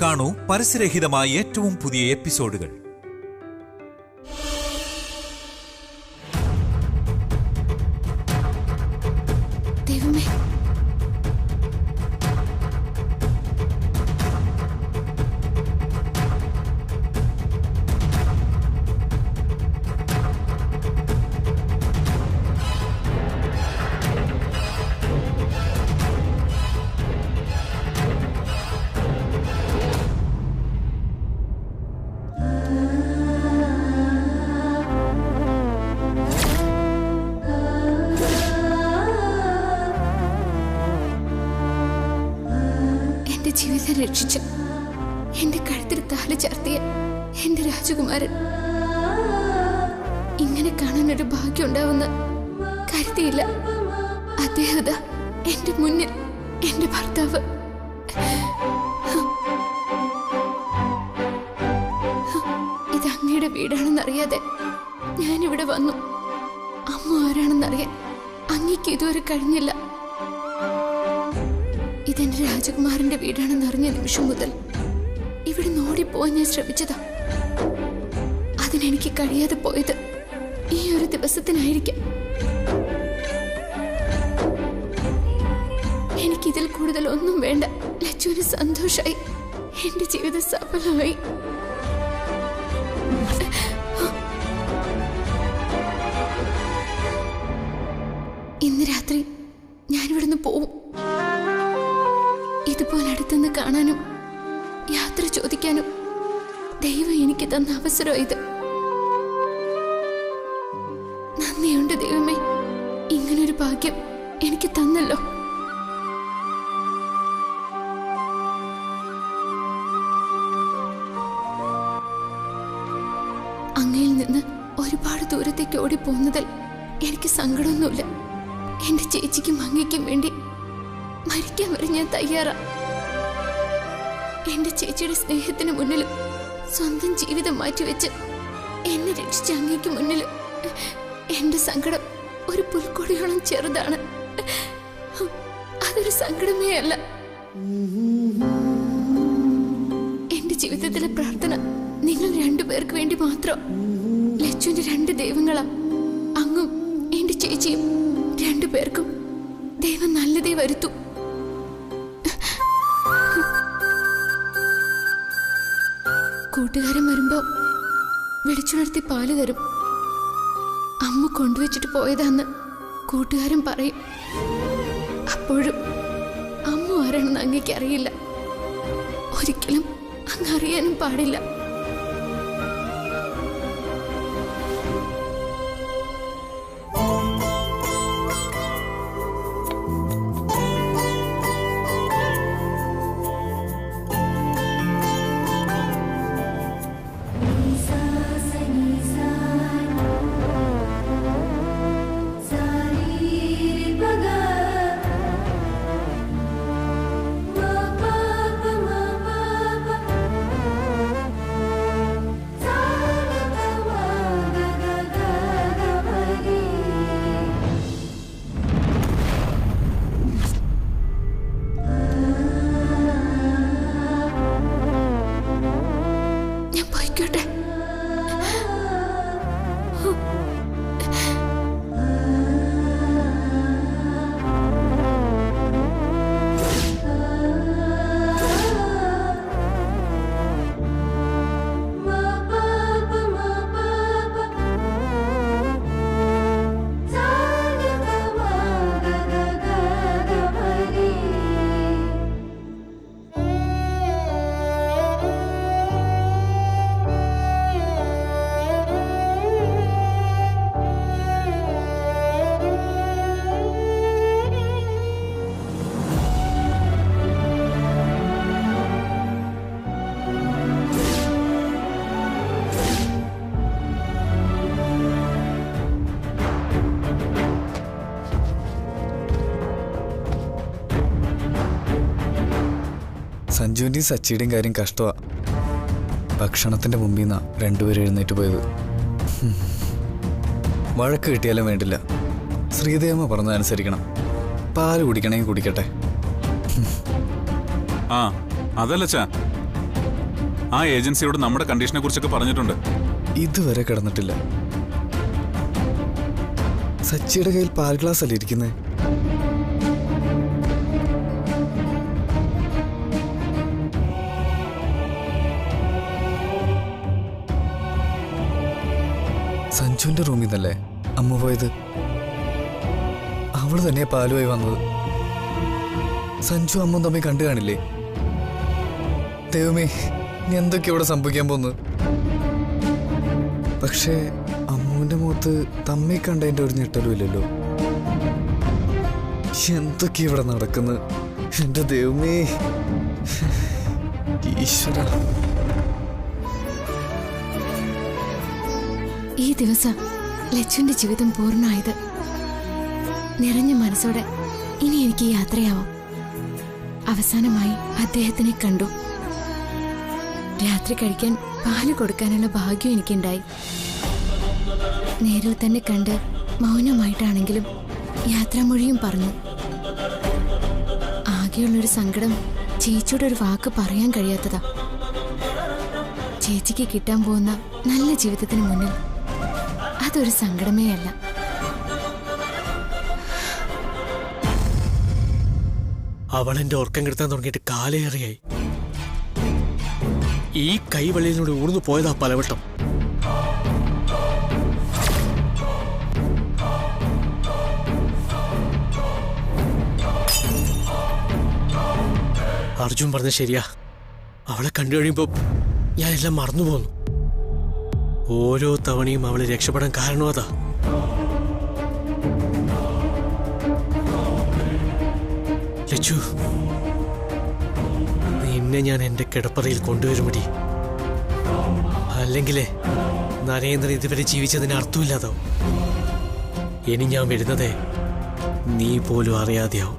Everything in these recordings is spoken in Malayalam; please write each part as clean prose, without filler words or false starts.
കാണൂ പരസ്യരഹിതമായ ഏറ്റവും പുതിയ എപ്പിസോഡുകൾ. ദൈവമേ, ജീവിതം രക്ഷിച്ച് എന്റെ കഴുത്തിൽ താലി ചാർത്തിയ എന്റെ രാജകുമാരൻ ഇങ്ങനെ കാണാൻ ഒരു ഭാഗ്യം ഉണ്ടാവുന്ന കരുതിയില്ല. അദ്ദേഹം എന്റെ മുന്നിൽ, എന്റെ ഭർത്താവ്. ഇത് അങ്ങയുടെ വീടാണെന്നറിയാതെ ഞാനിവിടെ വന്നു. അമ്മ ആരാണെന്നറിയാൻ അങ്ങയ്ക്ക് ഇതുവരെ കഴിഞ്ഞില്ല. ഇതെന്റെ രാജകുമാരന്റെ വീടാണെന്ന് അറിഞ്ഞ നിമിഷം മുതൽ ഇവിടെ ഓടിപ്പോവാൻ ഞാൻ ശ്രമിച്ചതാ. അതിനെനിക്ക് കഴിയാതെ പോയത് ഈ ഒരു ദിവസത്തിനായിരിക്കാം. എനിക്കിതിൽ കൂടുതൽ ഒന്നും വേണ്ട. ലച്ചുവിന് സന്തോഷായി, എന്റെ ജീവിതം സഫലമായി. ഇന്ന് രാത്രി ഞാനിവിടുന്ന് പോവും. ഇതുപോലെ അടുത്തുനിന്ന് കാണാനും യാത്ര ചോദിക്കാനും ദൈവം എനിക്ക് തന്ന അവസരം ഇത്. നന്ദിയുണ്ട് ദൈവമേ, ഇങ്ങനൊരു ഭാഗ്യം എനിക്ക് തന്നല്ലോ. അങ്ങയിൽ നിന്ന് ഒരുപാട് ദൂരത്തേക്ക് ഓടിപ്പോകുന്നതിൽ എനിക്ക് സങ്കടമൊന്നുമില്ല. എന്റെ ചേച്ചിക്കും അങ്ങയ്ക്കും വേണ്ടി മരിക്കാൻ വരെ ഞാൻ തയ്യാറാ. എന്റെ ചേച്ചിയുടെ സ്നേഹത്തിന് മുന്നിലും സ്വന്തം ജീവിതം മാറ്റിവെച്ച് എന്നെ രക്ഷിച്ച അങ്ങയ്ക്ക് മുന്നിലും എന്റെ സങ്കടം ഒരു പുൽക്കൊടിയോളം ചെറുതാണ്. അതൊരു സങ്കടമേ അല്ല. എന്റെ ജീവിതത്തിലെ പ്രാർത്ഥന നിങ്ങൾ രണ്ടുപേർക്ക് വേണ്ടി മാത്രം. ലച്ചുവിന്റെ രണ്ട് ദൈവങ്ങളാ, അങ്ങും എന്റെ ചേച്ചിയും. രണ്ടുപേർക്കും ദൈവം നല്ലതേ വരുത്തൂ. കൂട്ടുകാരൻ വരുമ്പോ വിളിച്ചുണർത്തി പാല് തരും. അമ്മ കൊണ്ടുവച്ചിട്ട് പോയതാന്ന് കൂട്ടുകാരൻ പറയും. അപ്പോഴും അമ്മ ആരാണെന്ന് അങ്ങേക്ക് അറിയില്ല. ഒരിക്കലും അങ്ങ് അറിയാനും പാടില്ല. സഞ്ജുവിൻ്റെയും സച്ചിയുടെയും കാര്യം കഷ്ടമാ. ഭക്ഷണത്തിൻ്റെ മുമ്പിൽ നിന്നാ രണ്ടുപേരും എഴുന്നേറ്റ് പോയത്. വഴക്ക് കിട്ടിയാലും വേണ്ടില്ല, ശ്രീദേവമ്മ പറഞ്ഞതനുസരിക്കണം. പാല് കുടിക്കണമെങ്കിൽ കുടിക്കട്ടെ. ആ അതല്ല ചാ, ആ ഏജൻസിയോട് നമ്മുടെ കണ്ടീഷനെ കുറിച്ചൊക്കെ പറഞ്ഞിട്ടുണ്ട്. ഇതുവരെ കിടന്നിട്ടില്ല. സച്ചിയുടെ കയ്യിൽ പാൽ ഗ്ലാസ് അല്ലേ ഇരിക്കുന്നത്? സഞ്ജുവിന്റെ റൂമിൽ നിന്നല്ലേ അമ്മ പോയത്? അവള് തന്നെയാ പാലുമായി വന്നത്. സഞ്ജു അമ്മ തമ്മിൽ കണ്ടു കാണില്ലേ? ദൈവമേ, ഇനി എന്തൊക്കെ ഇവിടെ സംഭവിക്കാൻ പോകുന്നു? പക്ഷേ അമ്മുവിന്റെ മുഖത്ത് തമ്മി കണ്ടതിന്റെ ഒരു ഞെട്ടലും ഇല്ലല്ലോ. എന്തൊക്കെ ഇവിടെ നടക്കുന്നത്? എന്റെ ദൈവമേ, ഈശ്വര. ഈ ദിവസം ലച്ചുവിന്റെ ജീവിതം പൂർണ്ണമായത്. നിറഞ്ഞ മനസ്സോടെ ഇനി എനിക്ക് യാത്രയാവാം. അവസാനമായി അദ്ദേഹത്തിനെ കണ്ടു. രാത്രി കഴിക്കാൻ പാല് കൊടുക്കാനുള്ള ഭാഗ്യം എനിക്കുണ്ടായി. നേരിൽ തന്നെ കണ്ട് മൗനമായിട്ടാണെങ്കിലും യാത്രാമൊഴിയും പറഞ്ഞു. ആകെയുള്ളൊരു സങ്കടം ചേച്ചിയുടെ ഒരു വാക്ക് പറയാൻ കഴിയാത്തതാ. ചേച്ചിക്ക് കിട്ടാൻ പോകുന്ന നല്ല ജീവിതത്തിന് മുന്നിൽ അതൊരു സങ്കടമേ അല്ല. അവളെന്റെ ഉറക്കം കെടുത്താൻ തുടങ്ങിയിട്ട് കാലേറിയായി. ഈ കൈവെള്ളിയിലൂടെ ഊർന്നു പോയതാ പലവട്ടം. അർജുൻ പറഞ്ഞ ശരിയാ. അവളെ കണ്ടു കഴിയുമ്പോ ഞാൻ എല്ലാം മറന്നു പോന്നു. ഓരോ തവണയും അവളെ രക്ഷപ്പെടാൻ കാരണം അതാ. ലച്ചു, നിന്നെ ഞാൻ എന്റെ കിടപ്പറയിൽ കൊണ്ടുവരുമടി. അല്ലെങ്കിലേ നരേന്ദ്രൻ ഇതുവരെ ജീവിച്ചതിന് അർത്ഥമില്ലാതാവും. ഇനി ഞാൻ വരുന്നതേ നീ പോലും അറിയാതെയാവും.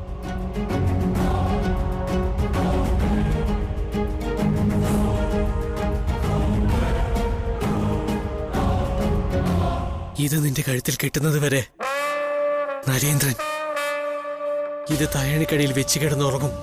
ഇത് നിന്റെ കഴുത്തിൽ കെട്ടുന്നത് വരെ നരേന്ദ്രൻ ഇത് തലയണിക്കടിയിൽ വെച്ച് കിടന്നുറങ്ങും.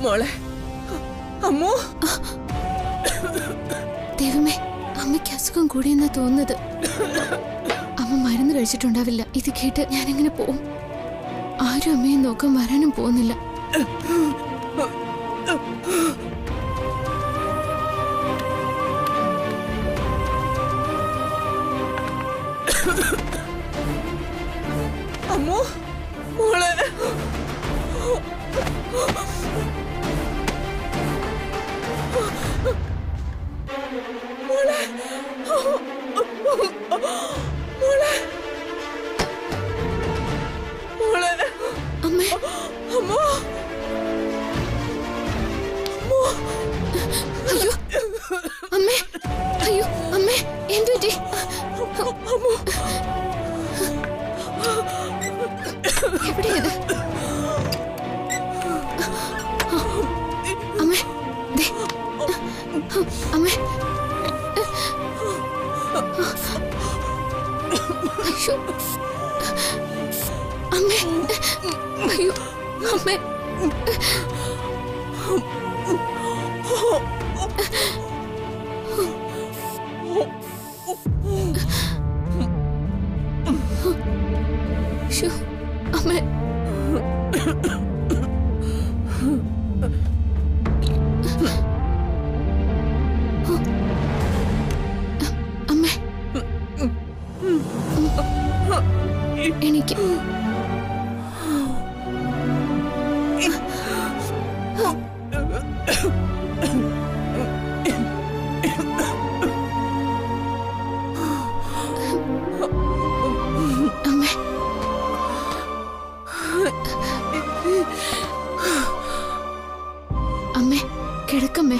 മോളെ, അമ്മോ. ദൈവമേ, അമ്മയ്ക്ക് അസുഖം കൂടിയെന്നാ തോന്നുന്നത്. അമ്മ മരുന്ന് കഴിച്ചിട്ടുണ്ടാവില്ല. ഇത് കേട്ട് ഞാൻ എങ്ങനെ പോവും? ആരും അമ്മയെ നോക്കാൻ വരാനും പോകുന്നില്ല. അമ്മോ, മോളെ. മോളെ, മോളെ, മോളെ. അമ്മേ, അമ്മോ, അയ്യോ അമ്മേ, അയ്യോ അമ്മേ, എന്തു പറ്റി? അമ്മോ, എവിടെയത്? അമ്മേ, ദേ, അമ്മേ. അയ്യോ അമ്മേ, അയ്യോ അമ്മേ. ശ്ശോ, അമ്മേ. അമ്മേ കിടക്കമ്മേ.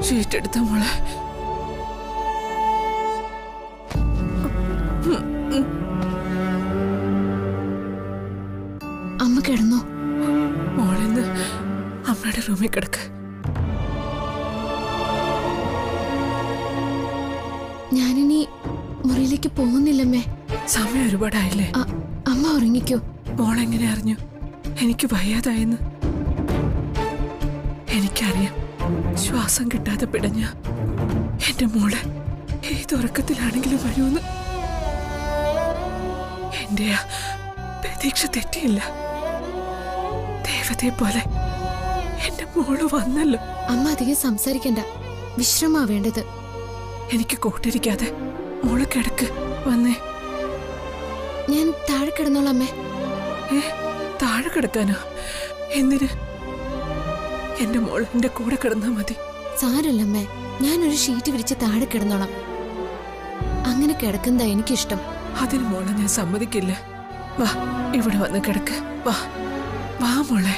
ഷീറ്റ് എടുത്ത മോളെ. അമ്മ കിടന്നോ? മോളിന്ന് അമ്മയുടെ റൂമിൽ കിടക്ക്. ഞാനിനി മുറിയിലേക്ക് പോകുന്നില്ലമ്മേ. സമയം ഒരുപാടായില്ലേ? അമ്മ ഉറങ്ങിക്കോ. മോളെങ്ങനെ അറിഞ്ഞു എനിക്ക് വയ്യാതായെന്ന്? എനിക്കറിയാം, ശ്വാസം കിട്ടാതെ പിടഞ്ഞ എന്റെ മോളെ ഏതുറക്കത്തിലാണെങ്കിലും വരുമെന്ന്. എന്റെ ആ പ്രതീക്ഷ തെറ്റിയില്ല. ദേവതയെ പോലെ എന്റെ മോള് വന്നല്ലോ. അമ്മ അധികം സംസാരിക്കണ്ട, വിശ്രമാ വേണ്ടത്. എനിക്ക് കൂട്ടിരിക്കാതെ മോളെ കിടക്ക്. വന്നേ. ഞാൻ താഴെ കിടന്നോളാമേ. താഴെ കിടക്കാനോ? എന്തിന്? എന്റെ മോൾ എന്റെ കൂടെ കിടന്നാ മതി. സാരല്ലമ്മേ, ഞാനൊരു ഷീറ്റ് വിരിച്ച് താഴെ കിടന്നോളാം. അങ്ങനെ കിടക്കുന്നതാ എനിക്കിഷ്ടം. അതിന് മോളെ ഞാൻ സമ്മതിക്കില്ല. വാ, ഇവിടെ വന്ന് കിടക്ക്. വാ വാ മോളെ.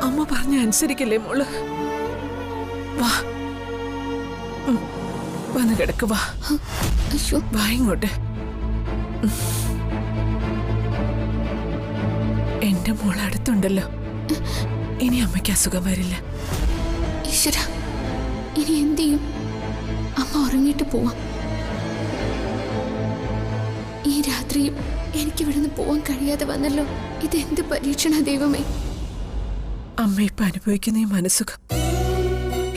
അമ്മ പറഞ്ഞ അനുസരിക്കല്ലേ മോള്? വാ, വന്ന് കിടക്ക്. വാ. അയ്യോ, വാ ഇങ്ങോട്ട്. എന്റെ മോൾ അടുത്തുണ്ടല്ലോ. ഇനി അമ്മയ്ക്ക് അസുഖം വരില്ല. ഈശ്വര, ഇനി എന്ത് ചെയ്യും? അമ്മ ഉറങ്ങിയിട്ട് പോവാം. ഈ രാത്രിയും എനിക്ക് ഇവിടുന്ന് പോവാൻ കഴിയാതെ വന്നല്ലോ. ഇതെന്ത് പരീക്ഷണ ദൈവമേ. അമ്മ ഇപ്പൊ അനുഭവിക്കുന്ന ഈ മനസ്സുഖം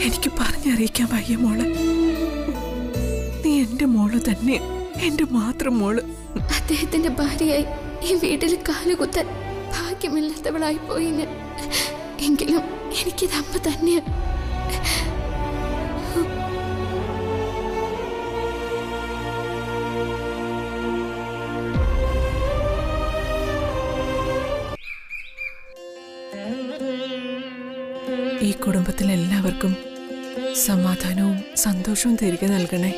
എനിക്ക് പറഞ്ഞറിയിക്കാൻ വയ്യ മോള്. നീ എന്റെ മോള് തന്നെ, എന്റെ മാത്രം മോള്. അദ്ദേഹത്തിന്റെ ഭാര്യയായി ഈ വീട്ടിൽ കാലുകുത്താൻ ഭാഗ്യമില്ലാത്തവളായി പോയി ഞാൻ. എങ്കിലും എനിക്കിത് അമ്മ തന്നെയാ. ഈ കുടുംബത്തിലെ എല്ലാവർക്കും സമാധാനവും സന്തോഷവും തിരികെ നൽകണേ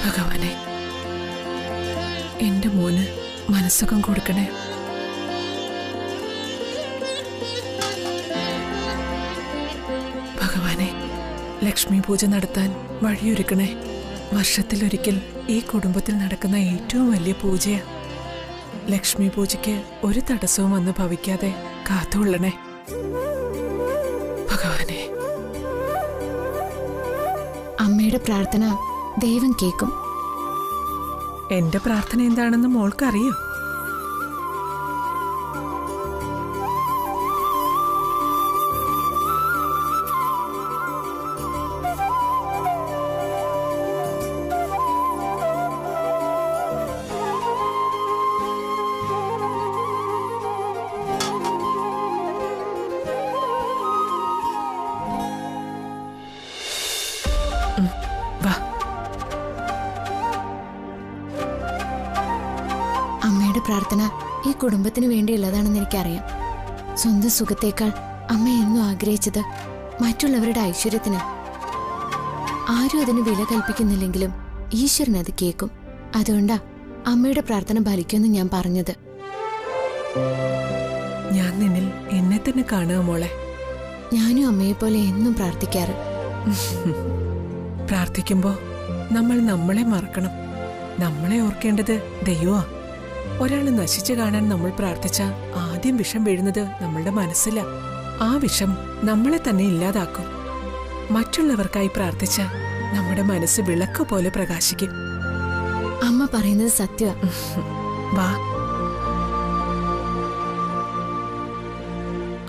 ഭഗവാനെ. എന്റെ മോന് മനസ്സുഖം കൊടുക്കണേ. ഭഗവാനെ, ലക്ഷ്മി പൂജ നടത്താൻ വഴിയൊരുക്കണേ. വർഷത്തിലൊരിക്കൽ ഈ കുടുംബത്തിൽ നടക്കുന്ന ഏറ്റവും വലിയ പൂജയാ. ലക്ഷ്മി പൂജയ്ക്ക് ഒരു തടസ്സവും വന്ന് ഭവിക്കാതെ കാത്തുകൊള്ളണേ ഭഗവാനെ. അമ്മയുടെ പ്രാർത്ഥന ദൈവം കേൾക്കും. എന്റെ പ്രാർത്ഥന എന്താണെന്ന് മോൾക്കറിയോ? വാ. അമ്മയുടെ പ്രാർത്ഥന ഈ കുടുംബത്തിന് വേണ്ടിയുള്ളതാണെന്ന് എനിക്കറിയാം. സ്വന്തം സുഖത്തേക്കാൾ അമ്മ എന്നും ആഗ്രഹിച്ചത് മറ്റുള്ളവരുടെ ഐശ്വര്യത്തിന്. ആരും അതിന് വില കൽപ്പിക്കുന്നില്ലെങ്കിലും ഈശ്വരൻ അത് കേൾക്കും. അതുകൊണ്ടാ അമ്മയുടെ പ്രാർത്ഥന ഫലിക്കുമെന്ന് ഞാൻ പറഞ്ഞത്. ഞാൻ നിന്നിൽ എന്നെ തന്നെ കാണുക മോളെ. ഞാനും അമ്മയെപ്പോലെ എന്നും പ്രാർത്ഥിക്കാറ്. പ്രാർത്ഥിക്കുമ്പോ നമ്മൾ നമ്മളെ മറക്കണം. നമ്മളെ ഓർക്കേണ്ടത് ദൈവമാ. ഒരാള് നശിച്ചു കാണാൻ നമ്മൾ പ്രാർത്ഥിച്ച ആദ്യം വിഷം വീഴുന്നത് നമ്മളുടെ മനസ്സിലാ. ആ വിഷം നമ്മളെ തന്നെ ഇല്ലാതാക്കും. മറ്റുള്ളവർക്കായി പ്രാർത്ഥിച്ച നമ്മുടെ മനസ്സ് വിളക്ക് പോലെ പ്രകാശിക്കും. അമ്മ പറയുന്നത് സത്യമാ. വാ.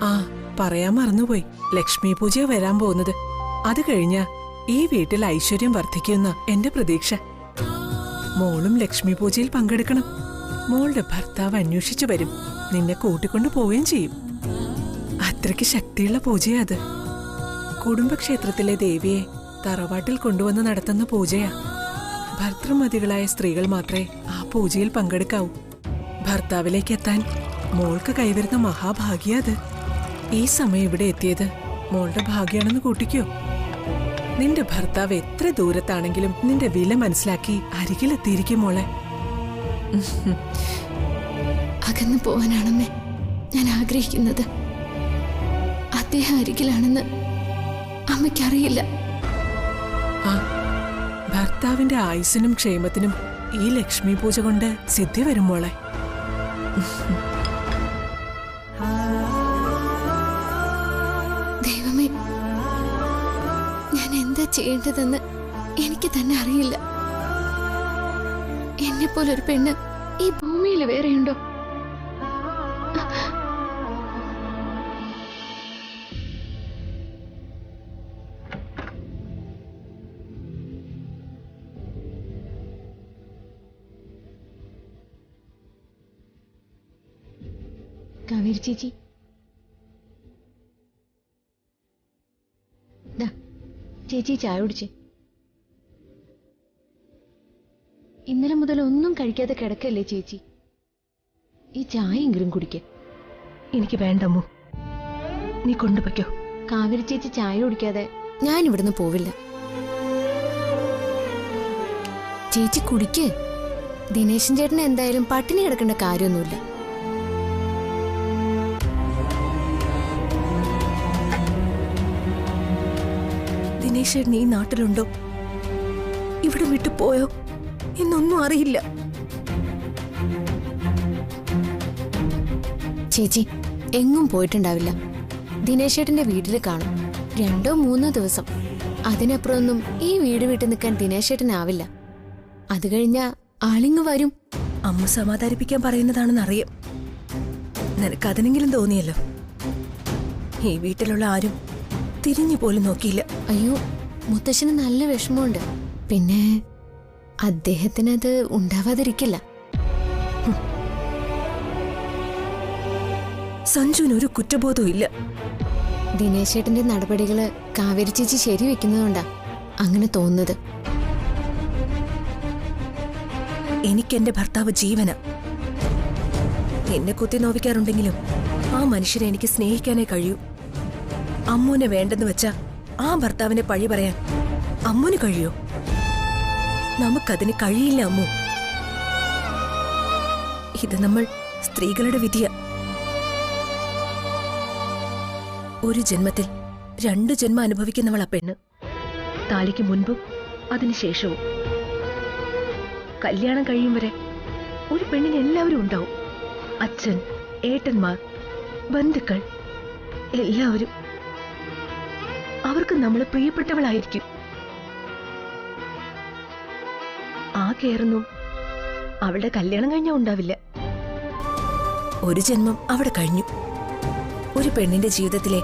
ആ, പറയാൻ മറന്നുപോയി. ലക്ഷ്മി പൂജ വരാൻ പോകുന്നത്. അത് കഴിഞ്ഞ ഈ വീട്ടിൽ ഐശ്വര്യം വർദ്ധിക്കുന്ന എന്റെ പ്രതീക്ഷ. മോളും ലക്ഷ്മി പൂജയിൽ പങ്കെടുക്കണം. മോളുടെ ഭർത്താവ് അന്വേഷിച്ചു വരും. നിന്നെ കൂട്ടിക്കൊണ്ടു പോവുകയും ചെയ്യും. അത്രയ്ക്ക് ശക്തിയുള്ള പൂജയാ അത്. കുടുംബക്ഷേത്രത്തിലെ ദേവിയെ തറവാട്ടിൽ കൊണ്ടുവന്ന് നടത്തുന്ന പൂജയാ. ഭർത്തൃമതികളായ സ്ത്രീകൾ മാത്രമേ ആ പൂജയിൽ പങ്കെടുക്കാവൂ. ഭർത്താവിലേക്ക് എത്താൻ മോൾക്ക് കൈവരുന്ന മഹാഭാഗ്യ അത്. ഈ സമയം ഇവിടെ എത്തിയത് മോളുടെ ഭാഗ്യാണെന്ന് കൂട്ടിക്കോ. നിന്റെ ഭർത്താവ് എത്ര ദൂരത്താണെങ്കിലും നിന്റെ വില മനസ്സിലാക്കി അരികിലെത്തിയിരിക്കും മോളെ. അകന്നു പോവാനാണമ്മേ ഞാൻ ആഗ്രഹിക്കുന്നത്. അദ്ദേഹം അരികിലാണെന്ന് അമ്മയ്ക്കറിയില്ല. ആ ഭർത്താവിന്റെ ആയുസ്സിനും ക്ഷേമത്തിനും ഈ ലക്ഷ്മി പൂജ കൊണ്ട് സിദ്ധി വരും മോളെ. ദൈവമേ, ഞാൻ എന്താ ചെയ്യേണ്ടതെന്ന് എനിക്ക് തന്നെ അറിയില്ല. എന്നെ പോലൊരു പെണ്ണ് ഈ ഭൂമിയിൽ വേറെയുണ്ടോ? കാവേരി ചേച്ചി, ചേച്ചി ചായ കുടിച്ചേ. ഇന്നലെ മുതൽ ഒന്നും കഴിക്കാതെ കിടക്കല്ലേ ചേച്ചി? ഈ ചായയെങ്കിലും കുടിക്ക. എനിക്ക് വേണ്ടമ്മു, നീ കൊണ്ടുപോയ്ക്കോ. കാവേരി ചേച്ചി ചായ കുടിക്കാതെ ഞാൻ ഇവിടുന്ന് പോവില്ല. ചേച്ചി കുടിക്ക്. ദിനേശൻ ചേട്ടന് എന്തായാലും പട്ടിണി കിടക്കേണ്ട കാര്യമൊന്നുമില്ല. ദിനേശേട്ടൻ ഈ നാട്ടിലുണ്ടോ, ഇവിടെ വിട്ടു പോയോ എന്നൊന്നും അറിയില്ല. ചേച്ചി എങ്ങും പോയിട്ടുണ്ടാവില്ല. ദിനേശേട്ടന്റെ വീട്ടിൽ കാണും. 2-3 ദിവസം. അതിനപ്പുറമൊന്നും ഈ വീട് വിട്ടു നിൽക്കാൻ ദിനേശേട്ടനാവില്ല. അത് കഴിഞ്ഞാ ആളിങ്ങ് വരും. അമ്മ സമാധാനിപ്പിക്കാൻ പറയുന്നതാണെന്നറിയാം. നിനക്കതിനെങ്കിലും തോന്നിയല്ലോ. ഈ വീട്ടിലുള്ള ആരും തിരിഞ്ഞു പോലും നോക്കിയില്ല. അയ്യോ, മുത്തശ്ശന് നല്ല വിഷമമുണ്ട്. പിന്നെ അദ്ദേഹത്തിനത് ഉണ്ടാവാതിരിക്കില്ല. സഞ്ജുവിന് ഒരു കുറ്റബോധവും ഇല്ല. ദിനേശേട്ടന്റെ നടപടികള് കാവേരി ചേച്ചി ശരിവെക്കുന്നതുകൊണ്ടാ അങ്ങനെ തോന്നുന്നത്. എനിക്കെന്റെ ഭർത്താവ് ജീവന. എന്നെ കുത്തി നോവിക്കാറുണ്ടെങ്കിലും ആ മനുഷ്യനെ എനിക്ക് സ്നേഹിക്കാനേ കഴിയൂ. അമ്മുവിനെ വേണ്ടെന്ന് വെച്ച ആ ഭർത്താവിനെ പഴി പറയാൻ അമ്മുവിന് കഴിയോ? നമുക്കതിന് കഴിയില്ല അമ്മു. ഇത് നമ്മൾ സ്ത്രീകളുടെ വിധിയ. ഒരു ജന്മത്തിൽ 2 ജന്മം അനുഭവിക്കുന്നവൾ ആ പെണ്ണ്. താലിക്ക് മുൻപും അതിനുശേഷവും. കല്യാണം കഴിയും വരെ ഒരു പെണ്ണിന് എല്ലാവരും ഉണ്ടാവും. അച്ഛൻ, ഏട്ടന്മാർ, ബന്ധുക്കൾ, എല്ലാവരും. അവർക്ക് നമ്മൾ പ്രിയപ്പെട്ടവളായിരിക്കും. ആ കെയറൊന്നും അവളുടെ കല്യാണം കഴിഞ്ഞാൽ ഉണ്ടാവില്ല. ഒരു ജന്മം അവിടെ കഴിഞ്ഞു. ഒരു പെണ്ണിന്റെ ജീവിതത്തിലെ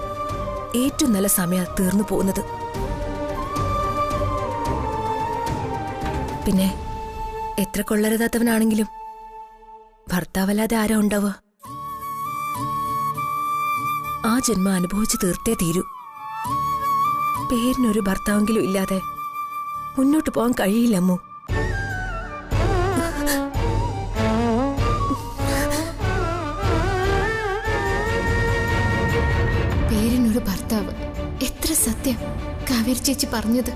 ഏറ്റവും നല്ല സമയം തീർന്നു പോകുന്നത്. പിന്നെ എത്ര കൊള്ളരുതാത്തവനാണെങ്കിലും ഭർത്താവല്ലാതെ ആരാ ഉണ്ടാവുക? ആ ജന്മം അനുഭവിച്ച് തീർത്തേ തീരൂ. പേരിനൊരു ഭർത്താവെങ്കിലും ഇല്ലാതെ മുന്നോട്ട് പോകാൻ കഴിയില്ലമ്മു. പേരിനൊരു ഭർത്താവ്. എത്ര സത്യം കാവേരി ചേച്ചി പറഞ്ഞത്.